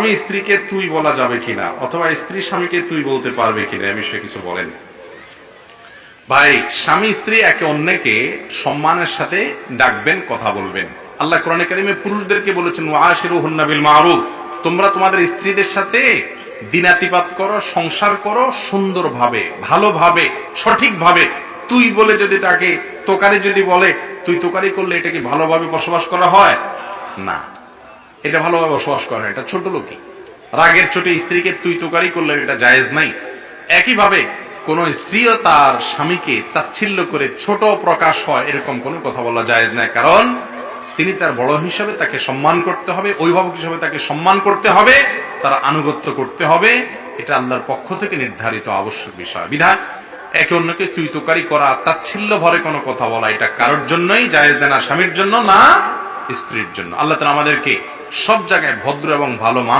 স্বামী স্ত্রীকে তুই বলা যাবে কিনা, অথবা স্ত্রী স্বামীকে তুই বলতে পারবে কিনা, এ বিষয়ে কিছু বলেন। ভাই, স্বামী স্ত্রী একে অন্যকে সম্মানের সাথে ডাকবেন, কথা বলবেন। আল্লাহ কোরআনে কারিমে পুরুষদেরকে বলেছেন, ওয়াশিরুহুন্না বিল মারুফ, তোমরা তোমাদের স্ত্রীদের সাথে দিনাতিপাত করো, সংসার করো সুন্দরভাবে, ভালোভাবে, সঠিকভাবে। তুই বলে যদি তাকে তোকারি যদি বলে, তুই তোকারি করলে এটা কি ভালোভাবে বসবাস করা হয়? না, এটা ভালোভাবে বসবাস করা, এটা ছোট লোকই। রাগের চোটে স্ত্রীকে তুই তোকারি করলে এটা জায়েজ নাই। একইভাবে কোন স্ত্রীও তার স্বামীকে তাচ্ছিল্য করে ছোট প্রকাশ হয় এরকম কোন কথা বলা জায়েজ নাই, কারণ তিনি তার বড় হিসাবে তাকে সম্মান করতে হবে, অভিভাবক হিসাবে তাকে সম্মান করতে হবে, তার আনুগত্য করতে হবে। এটা আল্লাহর পক্ষ থেকে নির্ধারিত আবশ্যক বিষয়। বিধান একে অন্যকে তুই তোকারি করা, তাচ্ছিল্য ভরে কোনো কথা বলা, এটা কারোর জন্যই জায়েজ না, স্বামীর জন্য না স্ত্রীর জন্য। আল্লাহ তাআলা আমাদেরকে সব জায়গায় ভদ্র এবং ভালো মানুষ